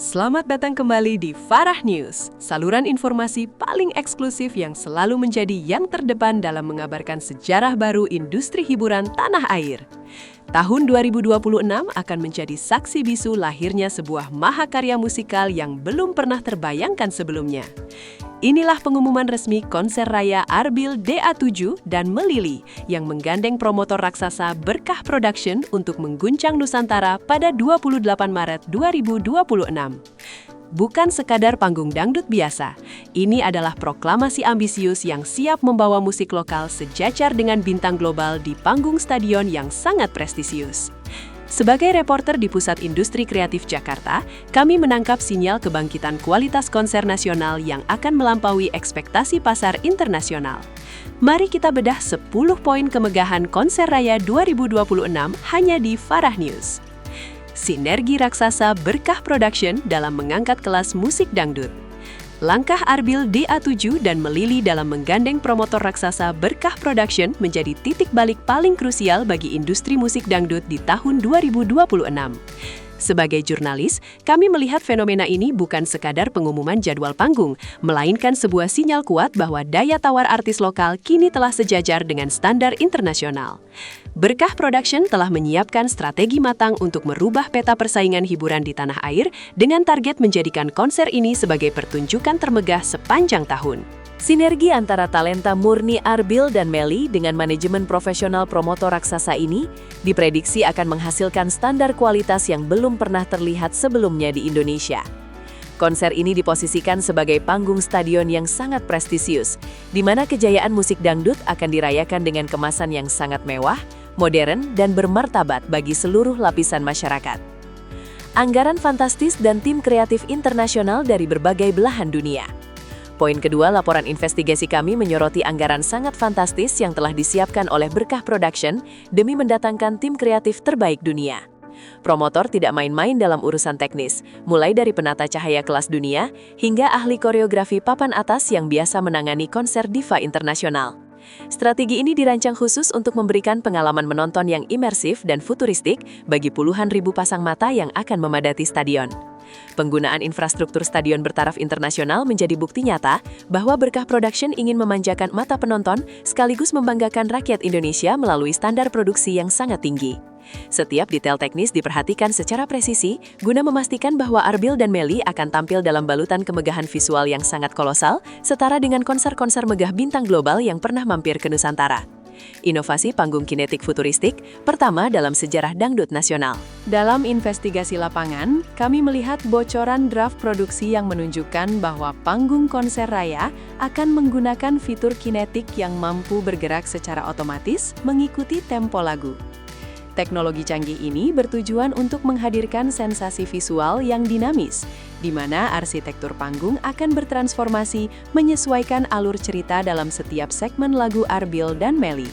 Selamat datang kembali di Farah News, saluran informasi paling eksklusif yang selalu menjadi yang terdepan dalam mengabarkan sejarah baru industri hiburan tanah air. Tahun 2026 akan menjadi saksi bisu lahirnya sebuah mahakarya musikal yang belum pernah terbayangkan sebelumnya. Inilah pengumuman resmi konser raya Arbil DA7 dan Melili yang menggandeng promotor raksasa Berkah Production untuk mengguncang Nusantara pada 28 Maret 2026. Bukan sekadar panggung dangdut biasa, ini adalah proklamasi ambisius yang siap membawa musik lokal sejajar dengan bintang global di panggung stadion yang sangat prestisius. Sebagai reporter di Pusat Industri Kreatif Jakarta, kami menangkap sinyal kebangkitan kualitas konser nasional yang akan melampaui ekspektasi pasar internasional. Mari kita bedah 10 poin kemegahan konser raya 2026 hanya di Farah News. Sinergi raksasa Berkah Production dalam mengangkat kelas musik dangdut. Langkah Arbil DA7 dan Melili dalam menggandeng promotor raksasa Berkah Production menjadi titik balik paling krusial bagi industri musik dangdut di tahun 2026. Sebagai jurnalis, kami melihat fenomena ini bukan sekadar pengumuman jadwal panggung, melainkan sebuah sinyal kuat bahwa daya tawar artis lokal kini telah sejajar dengan standar internasional. Berkah Production telah menyiapkan strategi matang untuk merubah peta persaingan hiburan di tanah air dengan target menjadikan konser ini sebagai pertunjukan termegah sepanjang tahun. Sinergi antara talenta murni Arbil dan Meli dengan manajemen profesional promotor raksasa ini diprediksi akan menghasilkan standar kualitas yang belum pernah terlihat sebelumnya di Indonesia. Konser ini diposisikan sebagai panggung stadion yang sangat prestisius, di mana kejayaan musik dangdut akan dirayakan dengan kemasan yang sangat mewah, modern, dan bermartabat bagi seluruh lapisan masyarakat. Anggaran fantastis dan tim kreatif internasional dari berbagai belahan dunia. Poin kedua, laporan investigasi kami menyoroti anggaran sangat fantastis yang telah disiapkan oleh Berkah Production demi mendatangkan tim kreatif terbaik dunia. Promotor tidak main-main dalam urusan teknis, mulai dari penata cahaya kelas dunia hingga ahli koreografi papan atas yang biasa menangani konser diva internasional. Strategi ini dirancang khusus untuk memberikan pengalaman menonton yang imersif dan futuristik bagi puluhan ribu pasang mata yang akan memadati stadion. Penggunaan infrastruktur stadion bertaraf internasional menjadi bukti nyata bahwa Berkah Production ingin memanjakan mata penonton sekaligus membanggakan rakyat Indonesia melalui standar produksi yang sangat tinggi. Setiap detail teknis diperhatikan secara presisi guna memastikan bahwa Arbil dan Meli akan tampil dalam balutan kemegahan visual yang sangat kolosal, setara dengan konser-konser megah bintang global yang pernah mampir ke Nusantara. Inovasi panggung kinetik futuristik pertama dalam sejarah dangdut nasional. Dalam investigasi lapangan, kami melihat bocoran draft produksi yang menunjukkan bahwa panggung konser raya akan menggunakan fitur kinetik yang mampu bergerak secara otomatis mengikuti tempo lagu. Teknologi canggih ini bertujuan untuk menghadirkan sensasi visual yang dinamis, di mana arsitektur panggung akan bertransformasi menyesuaikan alur cerita dalam setiap segmen lagu Arbil dan Meli.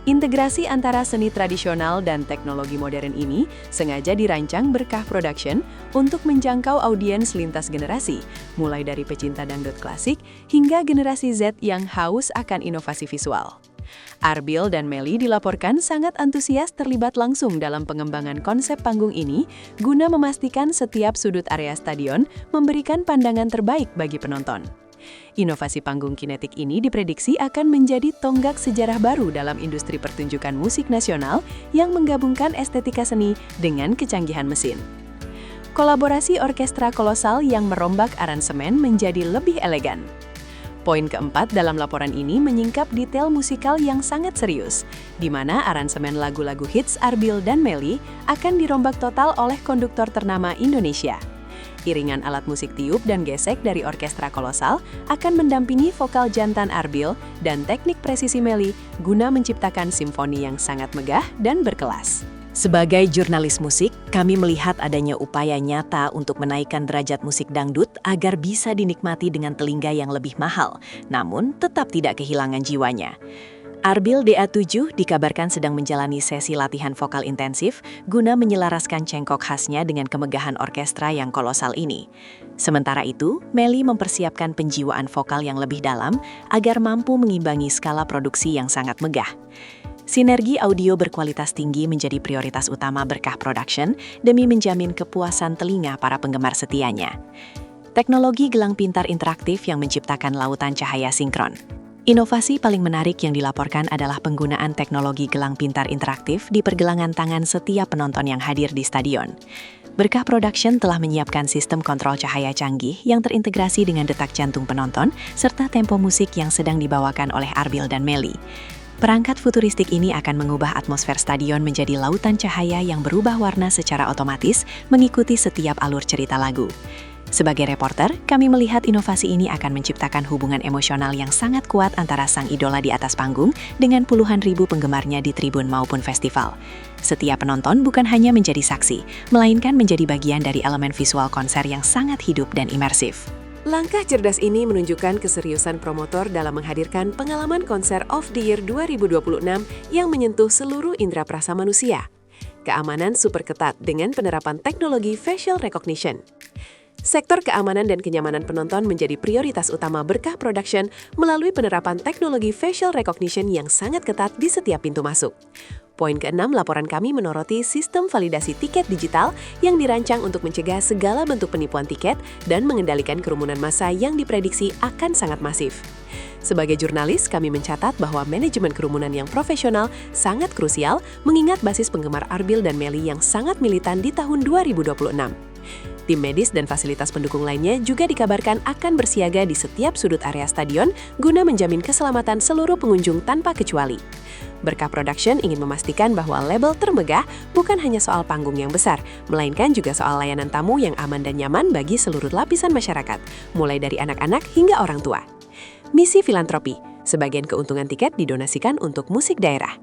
Integrasi antara seni tradisional dan teknologi modern ini sengaja dirancang Berkah Production untuk menjangkau audiens lintas generasi, mulai dari pecinta dangdut klasik hingga generasi Z yang haus akan inovasi visual. Arbil dan Meli dilaporkan sangat antusias terlibat langsung dalam pengembangan konsep panggung ini guna memastikan setiap sudut area stadion memberikan pandangan terbaik bagi penonton. Inovasi panggung kinetik ini diprediksi akan menjadi tonggak sejarah baru dalam industri pertunjukan musik nasional yang menggabungkan estetika seni dengan kecanggihan mesin. Kolaborasi orkestra kolosal yang merombak aransemen menjadi lebih elegan. Poin keempat dalam laporan ini menyingkap detail musikal yang sangat serius, di mana aransemen lagu-lagu hits Arbil dan Meli akan dirombak total oleh konduktor ternama Indonesia. Iringan alat musik tiup dan gesek dari orkestra kolosal akan mendampingi vokal jantan Arbil dan teknik presisi Meli guna menciptakan simfoni yang sangat megah dan berkelas. Sebagai jurnalis musik, kami melihat adanya upaya nyata untuk menaikkan derajat musik dangdut agar bisa dinikmati dengan telinga yang lebih mahal, namun tetap tidak kehilangan jiwanya. Arbil DA7 dikabarkan sedang menjalani sesi latihan vokal intensif guna menyelaraskan cengkok khasnya dengan kemegahan orkestra yang kolosal ini. Sementara itu, Meli mempersiapkan penjiwaan vokal yang lebih dalam agar mampu mengimbangi skala produksi yang sangat megah. Sinergi audio berkualitas tinggi menjadi prioritas utama Berkah Production demi menjamin kepuasan telinga para penggemar setianya. Teknologi gelang pintar interaktif yang menciptakan lautan cahaya sinkron. Inovasi paling menarik yang dilaporkan adalah penggunaan teknologi gelang pintar interaktif di pergelangan tangan setiap penonton yang hadir di stadion. Berkah Production telah menyiapkan sistem kontrol cahaya canggih yang terintegrasi dengan detak jantung penonton serta tempo musik yang sedang dibawakan oleh Arbil dan Melly. Perangkat futuristik ini akan mengubah atmosfer stadion menjadi lautan cahaya yang berubah warna secara otomatis mengikuti setiap alur cerita lagu. Sebagai reporter, kami melihat inovasi ini akan menciptakan hubungan emosional yang sangat kuat antara sang idola di atas panggung dengan puluhan ribu penggemarnya di tribun maupun festival. Setiap penonton bukan hanya menjadi saksi, melainkan menjadi bagian dari elemen visual konser yang sangat hidup dan imersif. Langkah cerdas ini menunjukkan keseriusan promotor dalam menghadirkan pengalaman konser of the year 2026 yang menyentuh seluruh indera perasa manusia. Keamanan super ketat dengan penerapan teknologi facial recognition. Sektor keamanan dan kenyamanan penonton menjadi prioritas utama Berkah Production melalui penerapan teknologi facial recognition yang sangat ketat di setiap pintu masuk. Poin ke-6, laporan kami menoroti sistem validasi tiket digital yang dirancang untuk mencegah segala bentuk penipuan tiket dan mengendalikan kerumunan massa yang diprediksi akan sangat masif. Sebagai jurnalis, kami mencatat bahwa manajemen kerumunan yang profesional sangat krusial mengingat basis penggemar Arbil dan Melly yang sangat militan di tahun 2026. Tim medis dan fasilitas pendukung lainnya juga dikabarkan akan bersiaga di setiap sudut area stadion guna menjamin keselamatan seluruh pengunjung tanpa kecuali. Berkah Production ingin memastikan bahwa label termegah bukan hanya soal panggung yang besar, melainkan juga soal layanan tamu yang aman dan nyaman bagi seluruh lapisan masyarakat, mulai dari anak-anak hingga orang tua. Misi filantropi, sebagian keuntungan tiket didonasikan untuk musik daerah.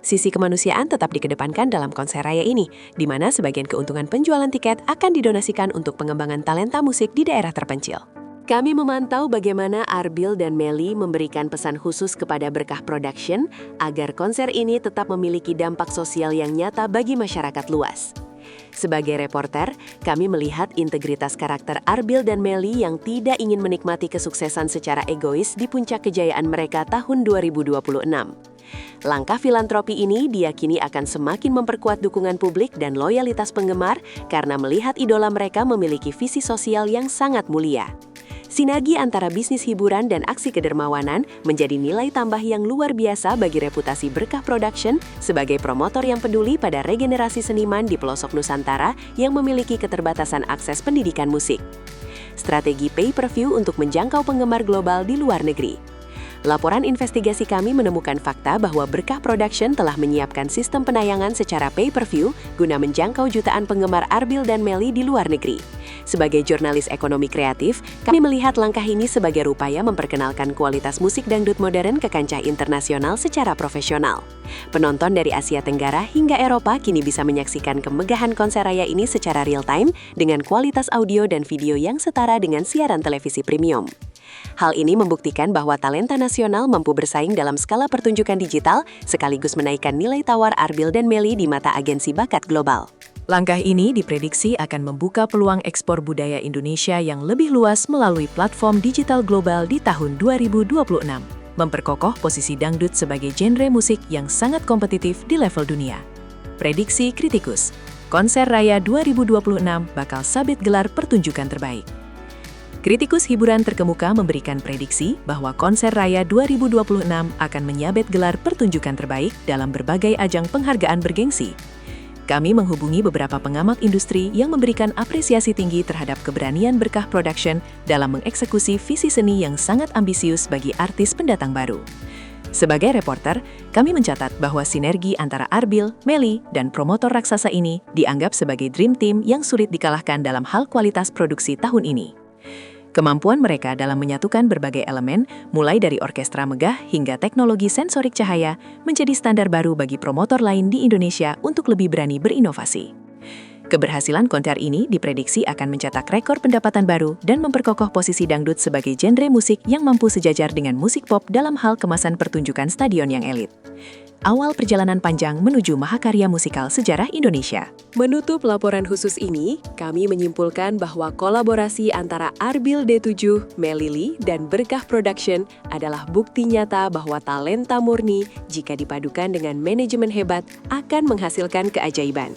Sisi kemanusiaan tetap dikedepankan dalam konser raya ini, di mana sebagian keuntungan penjualan tiket akan didonasikan untuk pengembangan talenta musik di daerah terpencil. Kami memantau bagaimana Arbil dan Melly memberikan pesan khusus kepada Berkah Production agar konser ini tetap memiliki dampak sosial yang nyata bagi masyarakat luas. Sebagai reporter, kami melihat integritas karakter Arbil dan Melly yang tidak ingin menikmati kesuksesan secara egois di puncak kejayaan mereka tahun 2026. Langkah filantropi ini diyakini akan semakin memperkuat dukungan publik dan loyalitas penggemar karena melihat idola mereka memiliki visi sosial yang sangat mulia. Sinergi antara bisnis hiburan dan aksi kedermawanan menjadi nilai tambah yang luar biasa bagi reputasi Berkah Production sebagai promotor yang peduli pada regenerasi seniman di pelosok Nusantara yang memiliki keterbatasan akses pendidikan musik. Strategi pay-per-view untuk menjangkau penggemar global di luar negeri. Laporan investigasi kami menemukan fakta bahwa Berkah Production telah menyiapkan sistem penayangan secara pay-per-view guna menjangkau jutaan penggemar Arbil dan Melly di luar negeri. Sebagai jurnalis ekonomi kreatif, kami melihat langkah ini sebagai upaya memperkenalkan kualitas musik dangdut modern ke kancah internasional secara profesional. Penonton dari Asia Tenggara hingga Eropa kini bisa menyaksikan kemegahan konser raya ini secara real-time dengan kualitas audio dan video yang setara dengan siaran televisi premium. Hal ini membuktikan bahwa talenta nasional mampu bersaing dalam skala pertunjukan digital, sekaligus menaikkan nilai tawar Arbil dan Melly di mata agensi bakat global. Langkah ini diprediksi akan membuka peluang ekspor budaya Indonesia yang lebih luas melalui platform digital global di tahun 2026, memperkokoh posisi dangdut sebagai genre musik yang sangat kompetitif di level dunia. Prediksi kritikus, konser raya 2026 bakal sabit gelar pertunjukan terbaik. Kritikus hiburan terkemuka memberikan prediksi bahwa konser raya 2026 akan menyabet gelar pertunjukan terbaik dalam berbagai ajang penghargaan bergengsi. Kami menghubungi beberapa pengamat industri yang memberikan apresiasi tinggi terhadap keberanian Berkah Production dalam mengeksekusi visi seni yang sangat ambisius bagi artis pendatang baru. Sebagai reporter, kami mencatat bahwa sinergi antara Arbil, Melly, dan promotor raksasa ini dianggap sebagai dream team yang sulit dikalahkan dalam hal kualitas produksi tahun ini. Kemampuan mereka dalam menyatukan berbagai elemen, mulai dari orkestra megah hingga teknologi sensorik cahaya, menjadi standar baru bagi promotor lain di Indonesia untuk lebih berani berinovasi. Keberhasilan konser ini diprediksi akan mencetak rekor pendapatan baru dan memperkokoh posisi dangdut sebagai genre musik yang mampu sejajar dengan musik pop dalam hal kemasan pertunjukan stadion yang elit. awal perjalanan panjang menuju mahakarya musikal sejarah Indonesia. Menutup laporan khusus ini, kami menyimpulkan bahwa kolaborasi antara Arbil D7, Melili, dan Berkah Production adalah bukti nyata bahwa talenta murni, jika dipadukan dengan manajemen hebat, akan menghasilkan keajaiban.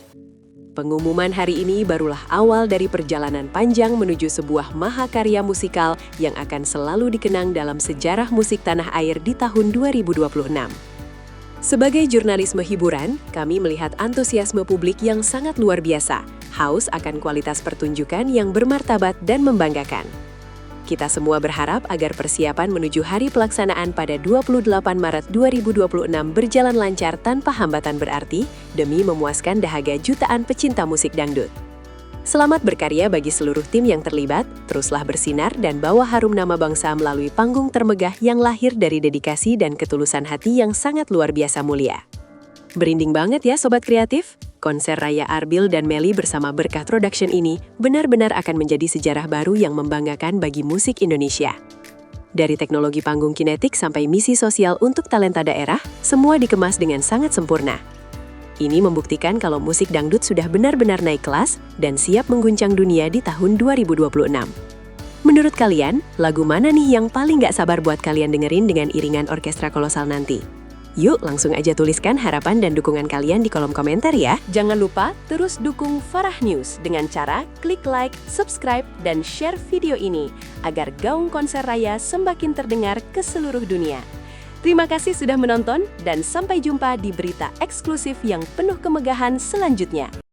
Pengumuman hari ini barulah awal dari perjalanan panjang menuju sebuah mahakarya musikal yang akan selalu dikenang dalam sejarah musik tanah air di tahun 2026. Sebagai jurnalisme hiburan, kami melihat antusiasme publik yang sangat luar biasa, haus akan kualitas pertunjukan yang bermartabat dan membanggakan. Kita semua berharap agar persiapan menuju hari pelaksanaan pada 28 Maret 2026 berjalan lancar tanpa hambatan berarti demi memuaskan dahaga jutaan pecinta musik dangdut. Selamat berkarya bagi seluruh tim yang terlibat, teruslah bersinar dan bawa harum nama bangsa melalui panggung termegah yang lahir dari dedikasi dan ketulusan hati yang sangat luar biasa mulia. Berinding banget ya Sobat Kreatif! Konser Raya Arbil dan Meli bersama Berkah Production ini benar-benar akan menjadi sejarah baru yang membanggakan bagi musik Indonesia. Dari teknologi panggung kinetik sampai misi sosial untuk talenta daerah, semua dikemas dengan sangat sempurna. Ini membuktikan kalau musik dangdut sudah benar-benar naik kelas dan siap mengguncang dunia di tahun 2026. Menurut kalian, lagu mana nih yang paling gak sabar buat kalian dengerin dengan iringan orkestra kolosal nanti? Yuk langsung aja tuliskan harapan dan dukungan kalian di kolom komentar ya. Jangan lupa terus dukung Farah News dengan cara klik like, subscribe, dan share video ini agar gaung konser raya semakin terdengar ke seluruh dunia. Terima kasih sudah menonton dan sampai jumpa di berita eksklusif yang penuh kemegahan selanjutnya.